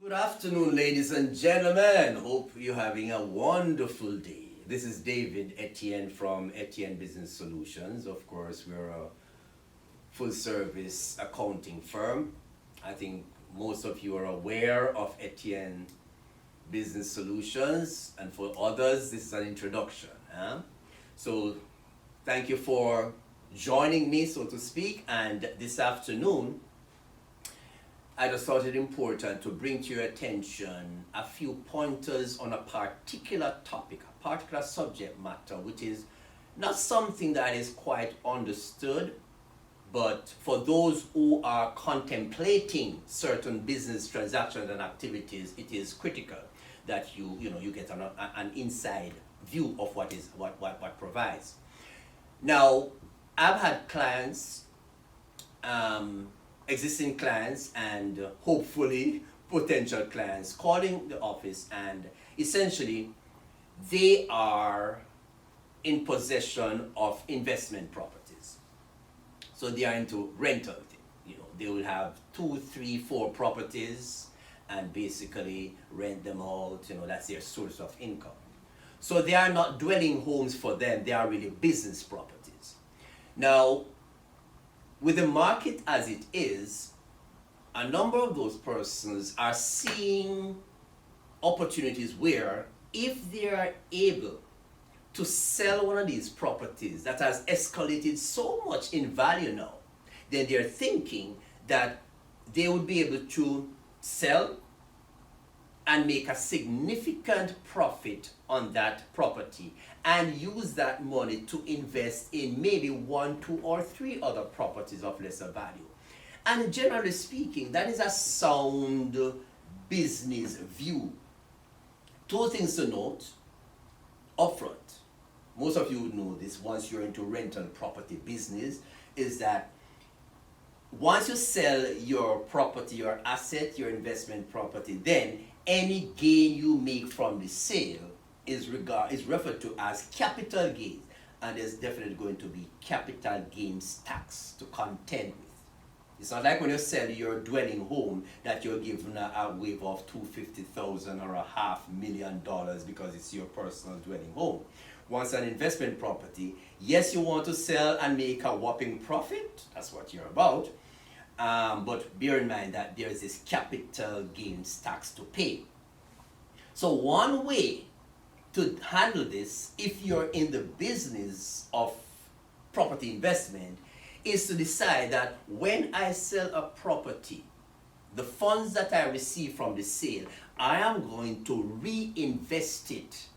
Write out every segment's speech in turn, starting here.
Good afternoon, ladies and gentlemen. Hope you're having a wonderful day. This is David Etienne from Etienne Business Solutions. Of course, we're a full service accounting firm. I think most of you are aware of Etienne Business Solutions, and for others, this is an introduction. So, thank you for joining me, so to speak, and this afternoon, I just thought it important to bring to your attention a few pointers on a particular topic, a particular subject matter, which is not something that is quite understood, but for those who are contemplating certain business transactions and activities, it is critical that you get an inside view of what provides. Now, I've had clients, existing clients and hopefully potential clients calling the office, and essentially they are in possession of investment properties. So they are into rental. They will have 2, 3, 4 properties and basically rent them out. That's their source of income. So they are not dwelling homes for them, they are really business properties. Now, with the market as it is, a number of those persons are seeing opportunities where if they are able to sell one of these properties that has escalated so much in value now, then they're thinking that they would be able to sell and make a significant profit on that property and use that money to invest in maybe 1, 2, or 3 other properties of lesser value. And generally speaking, that is a sound business view. 2 things to note upfront. Most of you would know this once you're into rental property business, is that once you sell your property, your asset, your investment property, then any gain you make from the sale is referred to as capital gains, and there's definitely going to be capital gains tax to contend with. It's not like when you sell your dwelling home that you're given a waiver of $250,000 or $500,000 because it's your personal dwelling home. Once an investment property, yes, you want to sell and make a whopping profit, that's what you're about. But bear in mind that there is this capital gains tax to pay. So one way to handle this, if you're in the business of property investment, is to decide that when I sell a property, the funds that I receive from the sale, I am going to reinvest it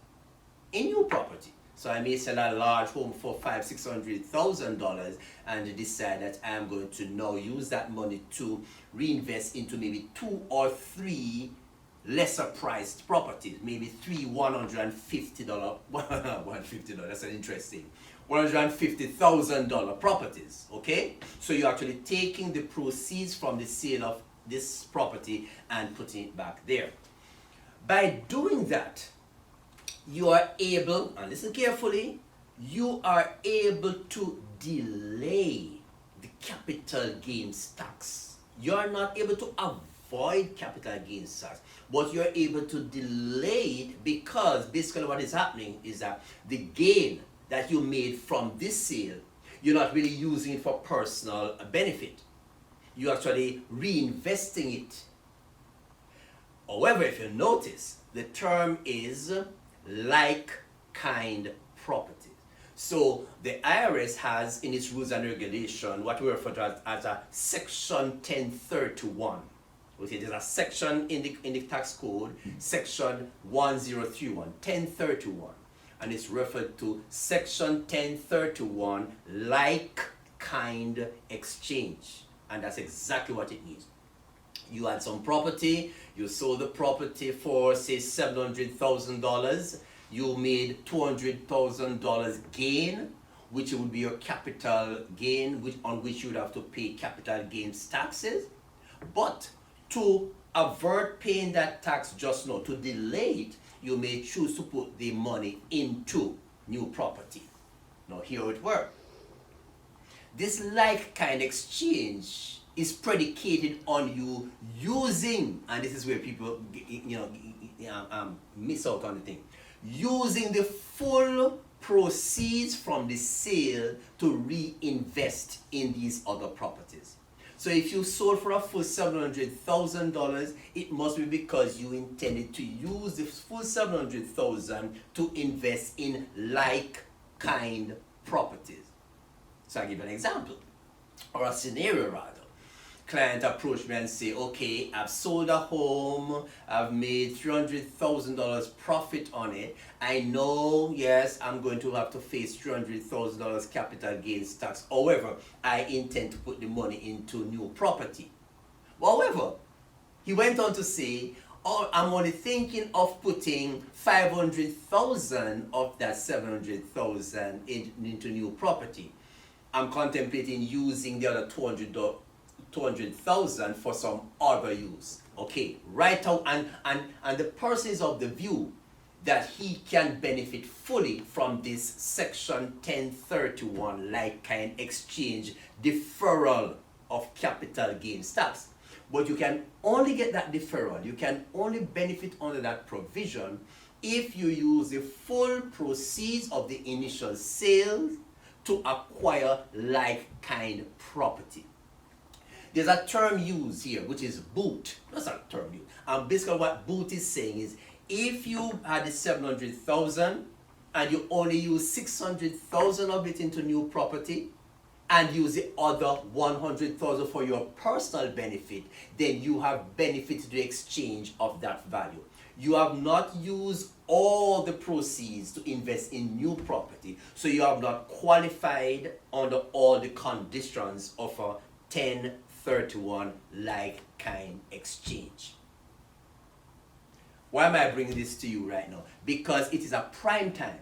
in new property. So I may sell a large home for $500,000-$600,000 and decide that I am going to now use that money to reinvest into maybe 2 or 3 lesser priced properties, maybe 3 $150, that's an interesting, $150,000 properties, okay? So you're actually taking the proceeds from the sale of this property and putting it back there. By doing that, you are able, and listen carefully, you are able to delay the capital gains tax. You are not able to avoid capital gains tax, but you're able to delay it because basically what is happening is that the gain that you made from this sale, you're not really using it for personal benefit. You're actually reinvesting it. However, if you notice, the term is like-kind properties. So the IRS has in its rules and regulation what we refer to as a section 1031. Okay, there's a section in the tax code, section 1031, 1031, and it's referred to section 1031 like-kind exchange, and that's exactly what it means. You had some property, you sold the property for say $700,000, you made $200,000 gain, which would be your capital gain, on which you would have to pay capital gains taxes. But to avert paying that tax just now, to delay it, you may choose to put the money into new property. Now here it works. This like kind exchange is predicated on you using, and this is where people miss out on the thing, using the full proceeds from the sale to reinvest in these other properties. So if you sold for a full $700,000, it must be because you intended to use the full $700,000 to invest in like kind properties. So I'll give you an example, or a scenario rather. Client approach me and say, okay, I've sold a home, I've made $300,000 profit on it. I know, yes, I'm going to have to face $300,000 capital gains tax. However, I intend to put the money into new property. However, he went on to say, oh, I'm only thinking of putting 500,000 of that 700,000 into new property. I'm contemplating using the other 200,000 for some other use. Okay, right out, and the person is of the view that he can benefit fully from this section 1031 like kind exchange deferral of capital gains tax. But you can only get that deferral, you can only benefit under that provision if you use the full proceeds of the initial sales to acquire like kind property. There's a term used here which is boot. That's not a term used. Basically what boot is saying is, if you had the 700,000 and you only use 600,000 of it into new property and use the other 100,000 for your personal benefit, then you have benefited the exchange of that value. You have not used all the proceeds to invest in new property, so you have not qualified under all the conditions of a 1031 like kind exchange. Why am I bringing this to you right now? Because it is a prime time,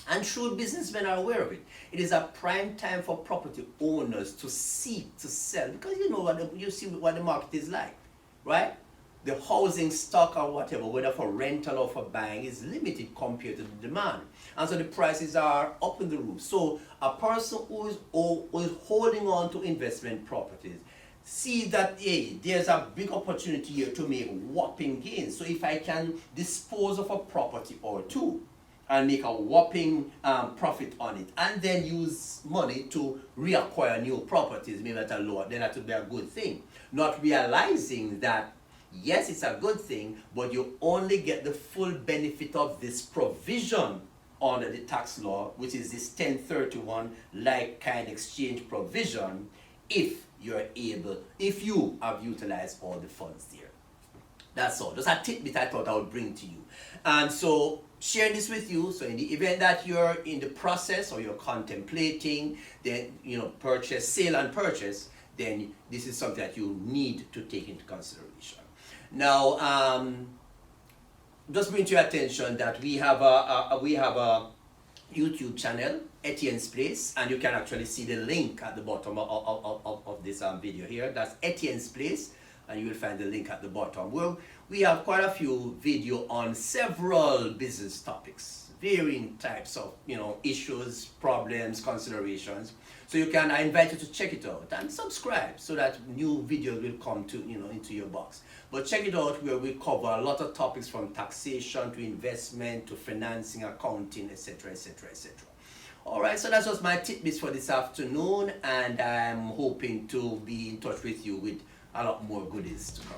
and shrewd businessmen are aware of it. It is a prime time for property owners to seek to sell, because you know you see what the market is like, right? The housing stock or whatever, whether for rental or for buying, is limited compared to the demand, and so the prices are up in the roof. So a person who is holding on to investment properties see that, hey, there's a big opportunity here to make whopping gains. So if I can dispose of a property or two and make a whopping profit on it, and then use money to reacquire new properties, maybe at a lower, then that would be a good thing. Not realizing that, yes, it's a good thing, but you only get the full benefit of this provision under the tax law, which is this 1031 like kind exchange provision, if you have utilized all the funds there. That's all. Just a tidbit I thought I would bring to you. And so share this with you, so in the event that you're in the process or you're contemplating the sale and purchase, then this is something that you need to take into consideration. Now, just bring to your attention that we have a YouTube channel, Etienne's Place, and you can actually see the link at the bottom of this video here. That's Etienne's Place, and you will find the link at the bottom. Well, we have quite a few videos on several business topics, varying types of issues, problems, considerations. So I invite you to check it out and subscribe so that new videos will come to into your box. But check it out, where we cover a lot of topics from taxation to investment to financing, accounting, etc., etc., etc. All right, so that's just my tidbits for this afternoon, and I'm hoping to be in touch with you with a lot more goodies to come.